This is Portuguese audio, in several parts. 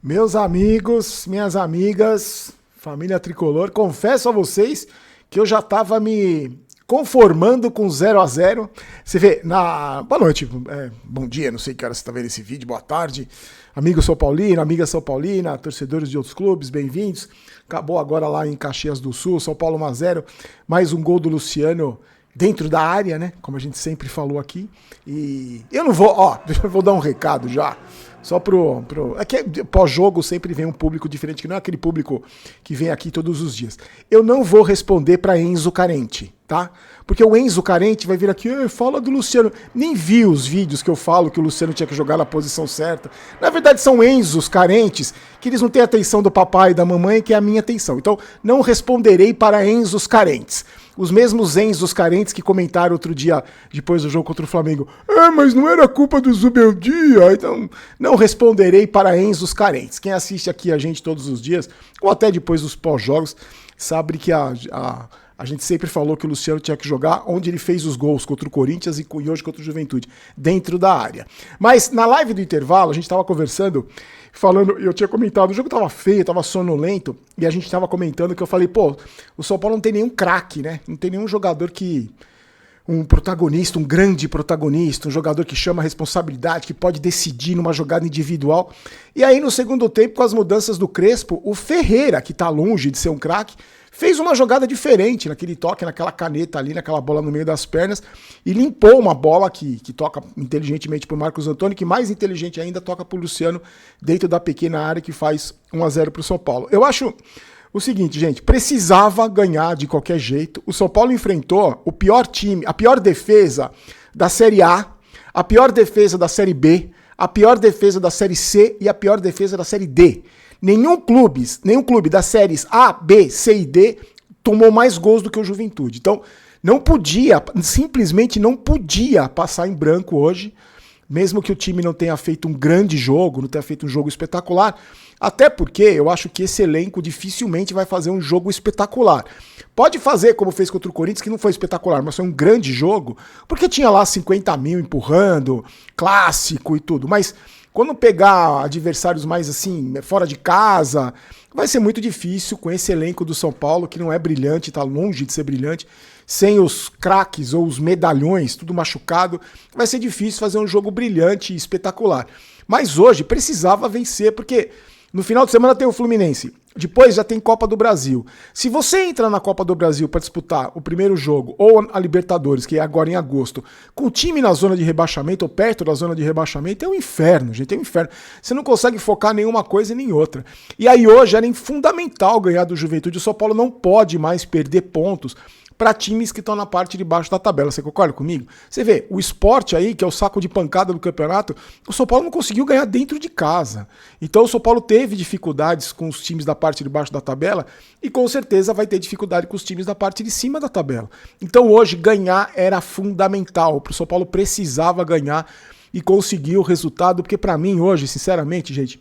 Meus amigos, minhas amigas, família tricolor, confesso a vocês que eu já estava me conformando com 0-0. Você vê, boa noite, bom dia, não sei que hora você está vendo esse vídeo, boa tarde. Amigo São Paulino, amiga São Paulina, torcedores de outros clubes, bem-vindos. Acabou agora lá em Caxias do Sul, São Paulo 1-0, mais um gol do Luciano dentro da área, né? Como a gente sempre falou aqui. E eu não vou, eu vou dar um recado já. Só é que pós-jogo sempre vem um público diferente, que não é aquele público que vem aqui todos os dias. Eu não vou responder para Enzo Carente, tá? Porque o Enzo Carente vai vir aqui, fala do Luciano. Nem vi os vídeos que eu falo que o Luciano tinha que jogar na posição certa. Na verdade são Enzos carentes, que eles não têm a atenção do papai e da mamãe, que é a minha atenção. Então não responderei para Enzos carentes. Os mesmos Enzos carentes que comentaram outro dia, depois do jogo contra o Flamengo, mas não era culpa do Zubeldia, então não responderei para Enzos carentes. Quem assiste aqui a gente todos os dias, ou até depois dos pós-jogos, sabe que a gente sempre falou que o Luciano tinha que jogar onde ele fez os gols, contra o Corinthians e hoje contra o Juventude, dentro da área. Mas na live do intervalo, a gente estava conversando, falando, eu tinha comentado, o jogo tava feio, tava sonolento, e a gente tava comentando que eu falei, o São Paulo não tem nenhum craque, né? Não tem nenhum jogador um protagonista, um grande protagonista, um jogador que chama a responsabilidade, que pode decidir numa jogada individual. E aí no segundo tempo, com as mudanças do Crespo, o Ferreira, que tá longe de ser um craque, fez uma jogada diferente naquele toque, naquela caneta ali, naquela bola no meio das pernas, e limpou uma bola que toca inteligentemente pro Marcos Antônio, que mais inteligente ainda toca pro Luciano dentro da pequena área, que faz 1-0 pro São Paulo. Eu acho o seguinte, gente, precisava ganhar de qualquer jeito. O São Paulo enfrentou o pior time, a pior defesa da Série A, a pior defesa da Série B, a pior defesa da Série C e a pior defesa da Série D. Nenhum clube das séries A, B, C e D tomou mais gols do que o Juventude. Então, simplesmente não podia passar em branco hoje, mesmo que o time não tenha feito um grande jogo, não tenha feito um jogo espetacular, até porque eu acho que esse elenco dificilmente vai fazer um jogo espetacular. Pode fazer como fez contra o Corinthians, que não foi espetacular, mas foi um grande jogo, porque tinha lá 50 mil empurrando, clássico e tudo, mas quando pegar adversários mais assim, fora de casa, vai ser muito difícil com esse elenco do São Paulo, que não é brilhante, tá longe de ser brilhante, sem os craques ou os medalhões, tudo machucado, vai ser difícil fazer um jogo brilhante e espetacular. Mas hoje precisava vencer, porque no final de semana tem o Fluminense, depois já tem Copa do Brasil. Se você entra na Copa do Brasil para disputar o primeiro jogo, ou a Libertadores, que é agora em agosto, com o time na zona de rebaixamento, ou perto da zona de rebaixamento, é um inferno, gente, é um inferno. Você não consegue focar nenhuma coisa e nem outra. E aí hoje era fundamental ganhar do Juventude, o São Paulo não pode mais perder pontos para times que estão na parte de baixo da tabela. Você concorda comigo? Você vê, o Sport aí, que é o saco de pancada do campeonato, o São Paulo não conseguiu ganhar dentro de casa. Então o São Paulo teve dificuldades com os times da parte de baixo da tabela e com certeza vai ter dificuldade com os times da parte de cima da tabela. Então hoje ganhar era fundamental. O São Paulo precisava ganhar e conseguir o resultado, porque para mim hoje, sinceramente, gente,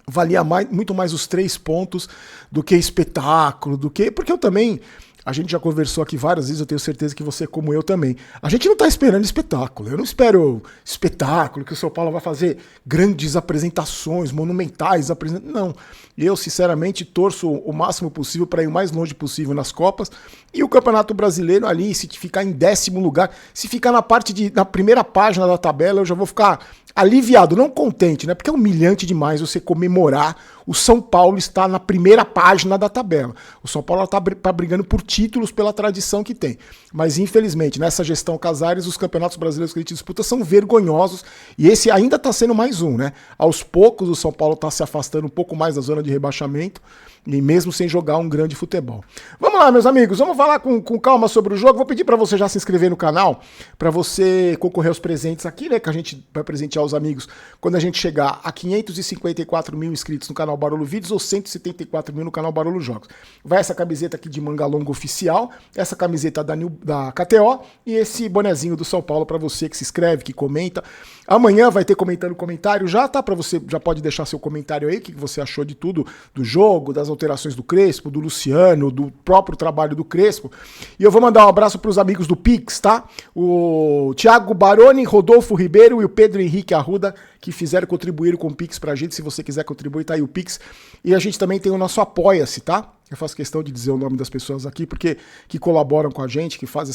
valia muito mais os 3 pontos do que espetáculo, porque eu também... A gente já conversou aqui várias vezes, eu tenho certeza que você, como eu também. A gente não tá esperando espetáculo. Eu não espero espetáculo, que o São Paulo vai fazer grandes apresentações, monumentais apresentações. Não. Eu, sinceramente, torço o máximo possível para ir o mais longe possível nas Copas. E o Campeonato Brasileiro ali, se ficar em 10º lugar, se ficar na primeira página da tabela, eu já vou ficar aliviado, não contente, né? Porque é humilhante demais você comemorar o São Paulo estar na primeira página da tabela. O São Paulo está brigando por títulos pela tradição que tem. Mas, infelizmente, nessa gestão Casares, os campeonatos brasileiros que a gente disputa são vergonhosos. E esse ainda está sendo mais um, né? Aos poucos, o São Paulo está se afastando um pouco mais da zona de rebaixamento, e mesmo sem jogar um grande futebol. Vamos lá, meus amigos, vamos falar com calma sobre o jogo. Vou pedir para você já se inscrever no canal, para você concorrer aos presentes aqui, né, que a gente vai presentear os amigos quando a gente chegar a 554 mil inscritos no canal Barolo Vídeos ou 174 mil no canal Barolo Jogos. Vai essa camiseta aqui de manga longa oficial, essa camiseta da KTO e esse bonezinho do São Paulo para você que se inscreve, que comenta. Amanhã vai ter comentando comentário já, tá? Para você, já pode deixar seu comentário aí, o que você achou de tudo, do jogo, das alterações do Crespo, do Luciano, do próprio trabalho do Crespo. E eu vou mandar um abraço para os amigos do Pix, tá? O Thiago Baroni, Rodolfo Ribeiro e o Pedro Henrique Arruda, que fizeram, contribuíram com o Pix pra gente. Se você quiser contribuir, tá aí o Pix. E a gente também tem o nosso Apoia-se, tá? Eu faço questão de dizer o nome das pessoas aqui, porque que colaboram com a gente, que fazem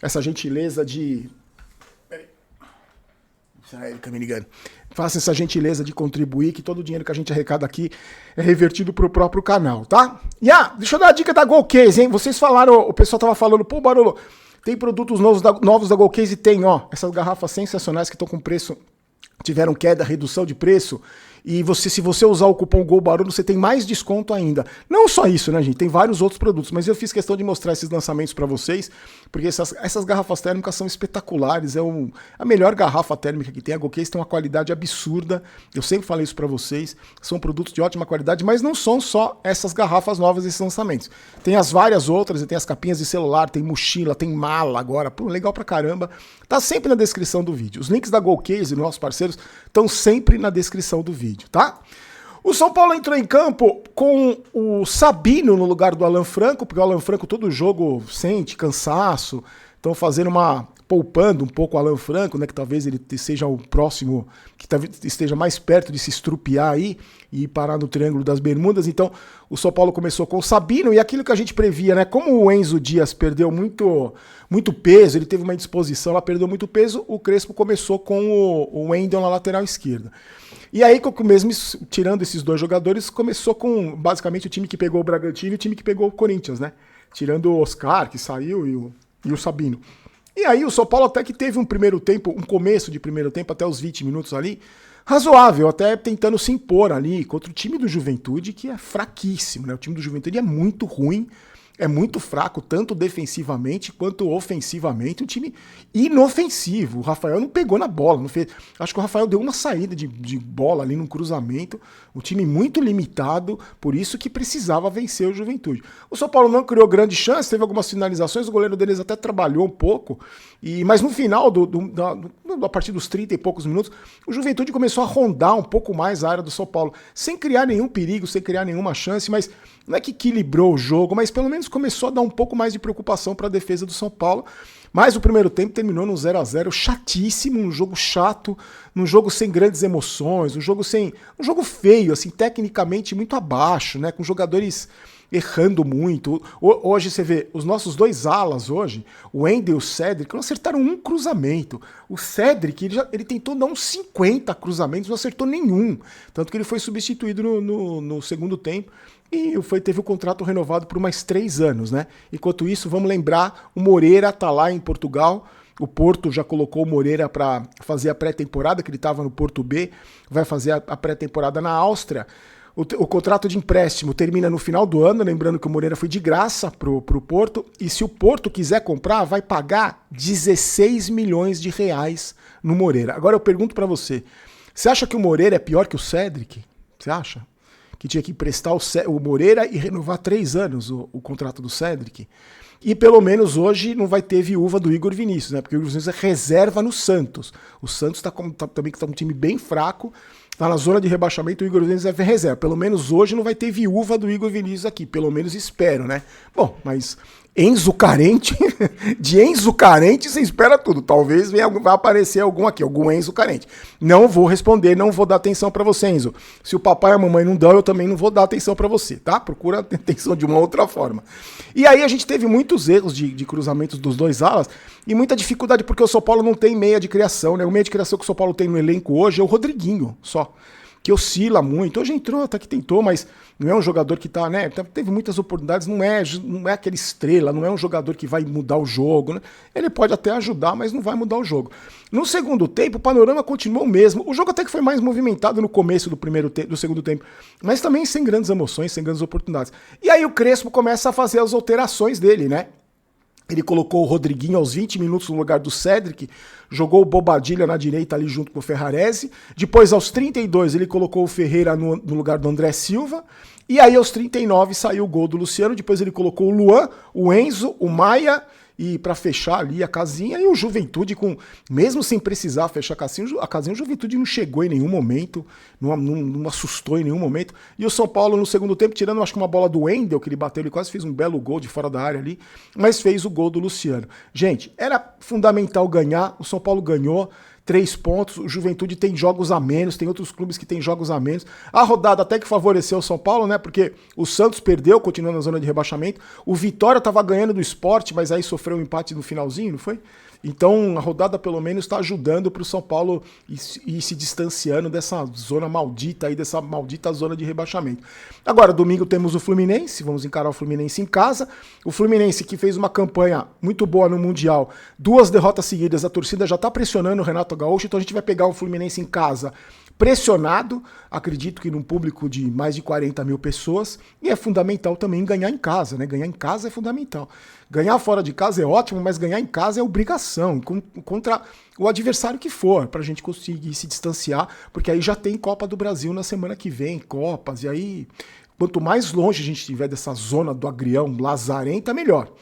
essa gentileza de... Ele tá me ligando. Faça essa gentileza de contribuir, que todo o dinheiro que a gente arrecada aqui é revertido pro próprio canal, tá? E deixa eu dar a dica da Golcase, hein? Vocês falaram, o pessoal tava falando, pô, Barolo, tem produtos novos da Golcase? Tem, ó, essas garrafas sensacionais que estão com preço, tiveram queda, redução de preço. E se você usar o cupom GOLBAROLO, você tem mais desconto ainda. Não só isso, né, gente? Tem vários outros produtos, mas eu fiz questão de mostrar esses lançamentos para vocês, porque essas garrafas térmicas são espetaculares. É a melhor garrafa térmica que tem. A Golcase tem uma qualidade absurda. Eu sempre falei isso para vocês. São produtos de ótima qualidade, mas não são só essas garrafas novas, esses lançamentos. Tem as várias outras, tem as capinhas de celular, tem mochila, tem mala agora. Pô, legal pra caramba. Tá sempre na descrição do vídeo. Os links da Golcase, nossos parceiros, estão sempre na descrição do vídeo, tá? O São Paulo entrou em campo com o Sabino no lugar do Alan Franco, porque o Alan Franco todo jogo sente cansaço, estão poupando um pouco o Alan Franco, né, que talvez ele seja o próximo, que esteja mais perto de se estrupiar aí e parar no Triângulo das Bermudas. Então o São Paulo começou com o Sabino, e aquilo que a gente previa, né, como o Enzo Dias perdeu muito peso, ele teve uma indisposição, ela perdeu muito peso, o Crespo começou com o Wendel na lateral esquerda. E aí, mesmo tirando esses dois jogadores, começou com basicamente o time que pegou o Bragantino e o time que pegou o Corinthians, né? Tirando o Oscar, que saiu, e o Sabino. E aí o São Paulo até que teve um começo de primeiro tempo, até os 20 minutos ali, razoável, até tentando se impor ali contra o time do Juventude, que é fraquíssimo, né? O time do Juventude é muito ruim, é muito fraco, tanto defensivamente quanto ofensivamente, um time inofensivo. O Rafael não pegou na bola, não fez. Acho que o Rafael deu uma saída de bola ali num cruzamento, um time muito limitado, por isso que precisava vencer o Juventude. O São Paulo não criou grande chance, teve algumas finalizações, o goleiro deles até trabalhou um pouco, mas no final, a partir dos 30 e poucos minutos, o Juventude começou a rondar um pouco mais a área do São Paulo, sem criar nenhum perigo, sem criar nenhuma chance, mas não é que equilibrou o jogo, mas pelo menos começou a dar um pouco mais de preocupação para a defesa do São Paulo. Mas o primeiro tempo terminou no 0-0, chatíssimo, um jogo chato, um jogo sem grandes emoções, um jogo feio, assim, tecnicamente muito abaixo, né, com jogadores errando muito. Hoje você vê, os nossos dois alas hoje, o Wendel e o Cédric, não acertaram um cruzamento. O Cédric, ele tentou dar uns 50 cruzamentos, não acertou nenhum. Tanto que ele foi substituído no segundo tempo e teve o contrato renovado por mais 3 anos, né? Enquanto isso, vamos lembrar, o Moreira tá lá em Portugal. O Porto já colocou o Moreira para fazer a pré-temporada, que ele estava no Porto B, vai fazer a pré-temporada na Áustria. O contrato de empréstimo termina no final do ano, lembrando que o Moreira foi de graça pro Porto, e se o Porto quiser comprar, vai pagar 16 milhões de reais no Moreira. Agora eu pergunto para você acha que o Moreira é pior que o Cédric? Você acha? Que tinha que emprestar o Moreira e renovar 3 anos o contrato do Cédric? E pelo menos hoje não vai ter viúva do Igor Vinícius, né? Porque o Igor Vinícius é reserva no Santos. O Santos também tá um time bem fraco, tá na zona de rebaixamento, o Igor Vinícius é reserva. Pelo menos hoje não vai ter viúva do Igor Vinícius aqui, pelo menos espero, né? Bom, mas Enzo carente, de Enzo carente você espera tudo. Talvez vai aparecer algum Enzo carente. Não vou responder, não vou dar atenção pra você, Enzo. Se o papai e a mamãe não dão, eu também não vou dar atenção pra você, tá? Procura atenção de uma outra forma. E aí a gente teve muitos erros de cruzamentos dos dois alas e muita dificuldade porque o São Paulo não tem meia de criação, né? O meia de criação que o São Paulo tem no elenco hoje é o Rodriguinho, só. Que oscila muito. Hoje entrou, até que tentou, mas não é um jogador que tá, né? Teve muitas oportunidades, não é aquele estrela, não é um jogador que vai mudar o jogo, né? Ele pode até ajudar, mas não vai mudar o jogo. No segundo tempo, o panorama continuou o mesmo. O jogo até que foi mais movimentado no começo do segundo tempo, mas também sem grandes emoções, sem grandes oportunidades. E aí o Crespo começa a fazer as alterações dele, né? Ele colocou o Rodriguinho aos 20 minutos no lugar do Cédric, jogou o Bobadilha na direita ali junto com o Ferrarese. Depois, aos 32, ele colocou o Ferreira no lugar do André Silva. E aí, aos 39, saiu o gol do Luciano. Depois ele colocou o Luan, o Enzo, o Maia, e para fechar ali a casinha. E o Juventude, mesmo sem precisar fechar a casinha, o Juventude não chegou em nenhum momento, não assustou em nenhum momento. E o São Paulo no segundo tempo, tirando acho que uma bola do Wendel, que ele bateu, ele quase fez um belo gol de fora da área ali, mas fez o gol do Luciano. Gente, era fundamental ganhar, o São Paulo ganhou, 3 pontos, o Juventude tem jogos a menos, tem outros clubes que tem jogos a menos. A rodada até que favoreceu o São Paulo, né? Porque o Santos perdeu, continuando na zona de rebaixamento. O Vitória estava ganhando do Sport, mas aí sofreu um empate no finalzinho, não foi? Então a rodada pelo menos está ajudando para o São Paulo ir se distanciando dessa zona maldita aí, dessa maldita zona de rebaixamento. Agora, domingo temos o Fluminense, vamos encarar o Fluminense em casa. O Fluminense que fez uma campanha muito boa no Mundial, 2 derrotas seguidas, a torcida já está pressionando o Renato Gaúcho, então a gente vai pegar o Fluminense em casa pressionado, acredito que num público de mais de 40 mil pessoas, e é fundamental também ganhar em casa, né? Ganhar em casa é fundamental. Ganhar fora de casa é ótimo, mas ganhar em casa é obrigação, contra o adversário que for, pra gente conseguir se distanciar, porque aí já tem Copa do Brasil na semana que vem, Copas, e aí quanto mais longe a gente estiver dessa zona do agrião lazarenta, melhor.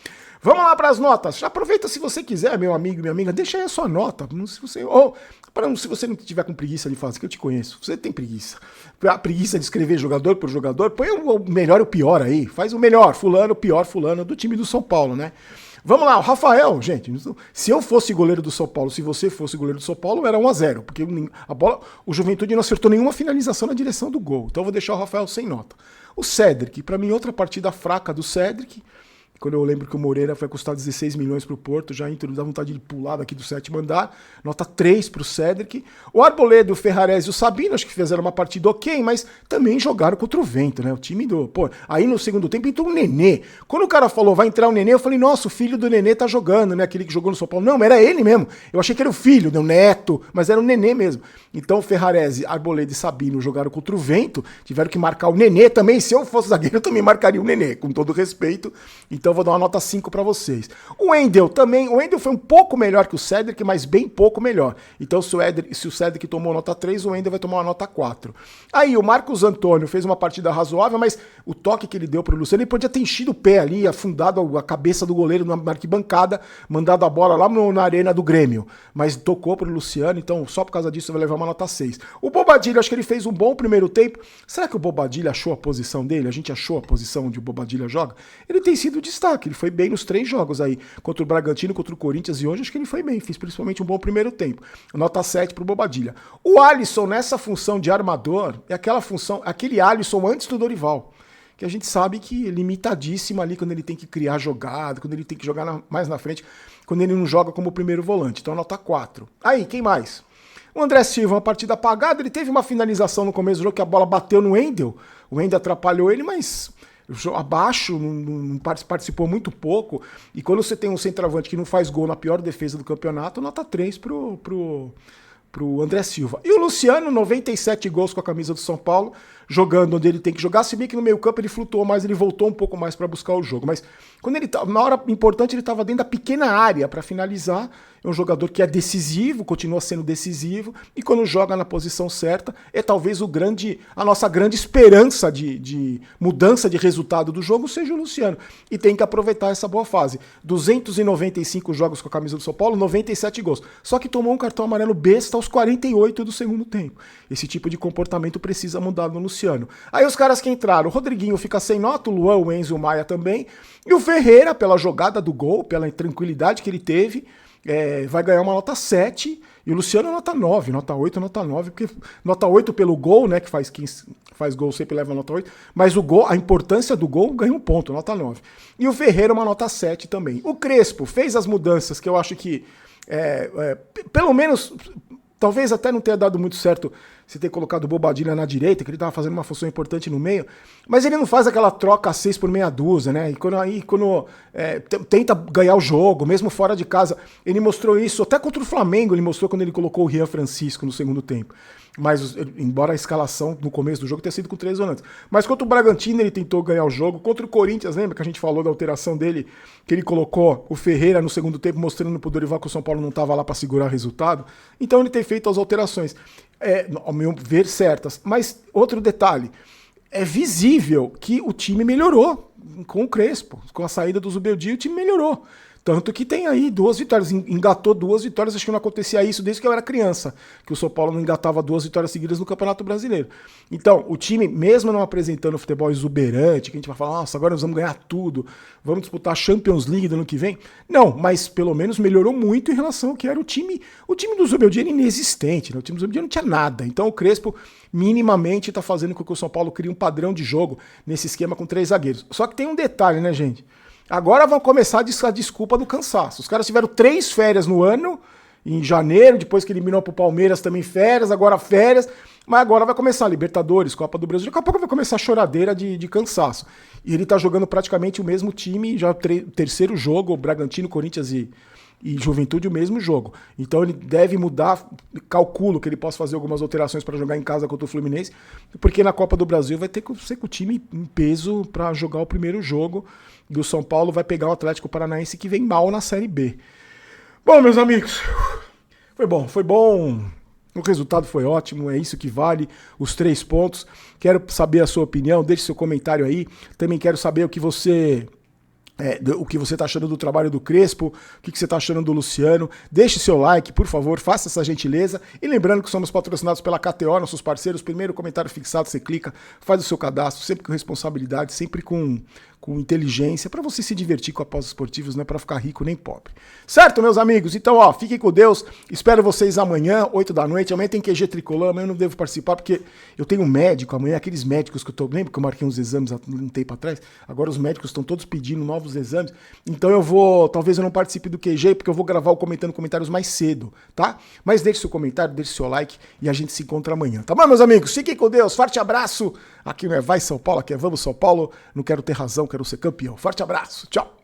Vamos lá para as notas. Já aproveita se você quiser, meu amigo, minha amiga, deixa aí a sua nota. Se você, se você não tiver com preguiça de fazer, que eu te conheço, você tem preguiça. A preguiça de escrever jogador por jogador, põe o melhor e o pior aí. Faz o melhor, fulano, o pior, fulano, do time do São Paulo, né? Vamos lá, o Rafael, gente, se eu fosse goleiro do São Paulo, se você fosse goleiro do São Paulo, era 1-0, porque a bola, o Juventude não acertou nenhuma finalização na direção do gol. Então eu vou deixar o Rafael sem nota. O Cédric, para mim, outra partida fraca do Cédric. Quando eu lembro que o Moreira foi custar 16 milhões para o Porto, já dá vontade de pular daqui do 7º andar. Nota 3 para o Cédric. O Arboleda, o Ferrarese e o Sabino, acho que fizeram uma partida ok, mas também jogaram contra o vento, né? O time do... Pô, aí no segundo tempo entrou o Nenê. Quando o cara falou, vai entrar o Nenê, eu falei, nossa, o filho do Nenê tá jogando, né? Aquele que jogou no São Paulo. Não, era ele mesmo. Eu achei que era o filho, o neto, mas era o Nenê mesmo. Então o Ferrarese, Arboleda e Sabino jogaram contra o vento, tiveram que marcar o Nenê também. Se eu fosse zagueiro, eu também marcaria o Nenê, com todo respeito. Então eu vou dar uma nota 5 para vocês. O Wendel também, o Wendel foi um pouco melhor que o Cédric, mas bem pouco melhor. Então se o Cédric tomou nota 3, o Wendel vai tomar uma nota 4. Aí o Marcos Antônio fez uma partida razoável, mas o toque que ele deu pro Luciano, ele podia ter enchido o pé ali, afundado a cabeça do goleiro na arquibancada, mandado a bola lá na arena do Grêmio. Mas tocou pro Luciano, então só por causa disso vai levar uma nota 6. O Bobadilha, acho que ele fez um bom primeiro tempo. Será que o Bobadilha achou a posição dele? A gente achou a posição onde o Bobadilha joga? Ele tem sido destaque, ele foi bem nos 3 jogos aí, contra o Bragantino, contra o Corinthians e hoje acho que ele foi bem, fez principalmente um bom primeiro tempo. Nota 7 pro Bobadilha. O Alisson nessa função de armador, é aquela função, aquele Alisson antes do Dorival, que a gente sabe que é limitadíssimo ali quando ele tem que criar jogada, quando ele tem que jogar mais na frente, quando ele não joga como primeiro volante. Então nota 4. Aí, quem mais? O André Silva, uma partida apagada, ele teve uma finalização no começo do jogo que a bola bateu no Wendel, o Wendel atrapalhou ele, mas abaixo, não participou muito pouco, e quando você tem um centroavante que não faz gol na pior defesa do campeonato, nota 3 pro André Silva. E o Luciano, 97 gols com a camisa do São Paulo, jogando onde ele tem que jogar, se bem que no meio campo ele flutuou mais, ele voltou um pouco mais para buscar o jogo, mas quando ele na hora importante ele estava dentro da pequena área para finalizar. É um jogador que é decisivo, continua sendo decisivo, e quando joga na posição certa, é talvez a nossa grande esperança de mudança de resultado do jogo seja o Luciano. E tem que aproveitar essa boa fase. 295 jogos com a camisa do São Paulo, 97 gols. Só que tomou um cartão amarelo besta aos 48 do segundo tempo. Esse tipo de comportamento precisa mudar no Luciano. Aí os caras que entraram, o Rodriguinho fica sem nota, o Luan, o Enzo e o Maia também, e o Ferreira, pela jogada do gol, pela tranquilidade que ele teve, vai ganhar uma nota 7, e o Luciano nota 9, nota 8, nota 9, porque nota 8 pelo gol, né, quem faz gol sempre leva nota 8, mas o gol, a importância do gol ganha um ponto, nota 9. E o Ferreira uma nota 7 também. O Crespo fez as mudanças que eu acho que, pelo menos, talvez até não tenha dado muito certo você ter colocado o Bobadilha na direita, que ele estava fazendo uma função importante no meio, mas ele não faz aquela troca 6 por meia dúzia, né? E quando tenta ganhar o jogo, mesmo fora de casa, ele mostrou isso, até contra o Flamengo ele mostrou quando ele colocou o Rian Francisco no segundo tempo. Mas, embora a escalação no começo do jogo tenha sido com 3 volantes. Mas contra o Bragantino ele tentou ganhar o jogo. Contra o Corinthians, lembra que a gente falou da alteração dele, que ele colocou o Ferreira no segundo tempo, mostrando pro Dorival que o São Paulo não estava lá para segurar o resultado. Então ele tem feito as alterações, ao meu ver, certas. Mas outro detalhe, é visível que o time melhorou com o Crespo. Com a saída do Zubeldia, o time melhorou. Tanto que tem aí 2 vitórias, engatou 2 vitórias, acho que não acontecia isso desde que eu era criança, que o São Paulo não engatava 2 vitórias seguidas no Campeonato Brasileiro. Então, o time, mesmo não apresentando futebol exuberante, que a gente vai falar, nossa, agora nós vamos ganhar tudo, vamos disputar a Champions League do ano que vem, não, mas pelo menos melhorou muito em relação ao que era o time do Zubeldia era inexistente, né? O time do Zubeldia não tinha nada, então o Crespo minimamente está fazendo com que o São Paulo crie um padrão de jogo nesse esquema com 3 zagueiros. Só que tem um detalhe, né, gente? Agora vão começar a desculpa do cansaço. Os caras tiveram 3 férias no ano, em janeiro, depois que eliminou pro Palmeiras também férias, agora férias, mas agora vai começar a Libertadores, Copa do Brasil, daqui a pouco vai começar a choradeira de cansaço. E ele tá jogando praticamente o mesmo time, já o terceiro jogo, o Bragantino, Corinthians e Juventude, o mesmo jogo. Então ele deve mudar, calculo que ele possa fazer algumas alterações para jogar em casa contra o Fluminense, porque na Copa do Brasil vai ter que ser com o time em peso para jogar o primeiro jogo, e o São Paulo vai pegar o Atlético Paranaense que vem mal na Série B. Bom, meus amigos, foi bom, o resultado foi ótimo, é isso que vale, os 3 pontos. Quero saber a sua opinião, deixe seu comentário aí, também quero saber o que você está achando do trabalho do Crespo, o que você está achando do Luciano. Deixe seu like, por favor, faça essa gentileza. E lembrando que somos patrocinados pela KTO, nossos parceiros. Primeiro comentário fixado, você clica, faz o seu cadastro, sempre com responsabilidade, sempre com inteligência, para você se divertir com apostas esportivas, não é para ficar rico nem pobre. Certo, meus amigos? Então, ó, fiquem com Deus. Espero vocês amanhã, 8 da noite. Amanhã tem QG Tricolor, amanhã eu não devo participar, porque eu tenho um médico amanhã, aqueles médicos que eu tô... Lembra que eu marquei uns exames há um tempo atrás? Agora os médicos estão todos pedindo novos exames. Então talvez eu não participe do QG, porque eu vou gravar o Comentando Comentários mais cedo, tá? Mas deixe seu comentário, deixe seu like e a gente se encontra amanhã, tá bom, meus amigos? Fiquem com Deus, forte abraço. Aqui não é Vai São Paulo, aqui é Vamos São Paulo. Não quero ter razão, quero ser campeão. Forte abraço, tchau.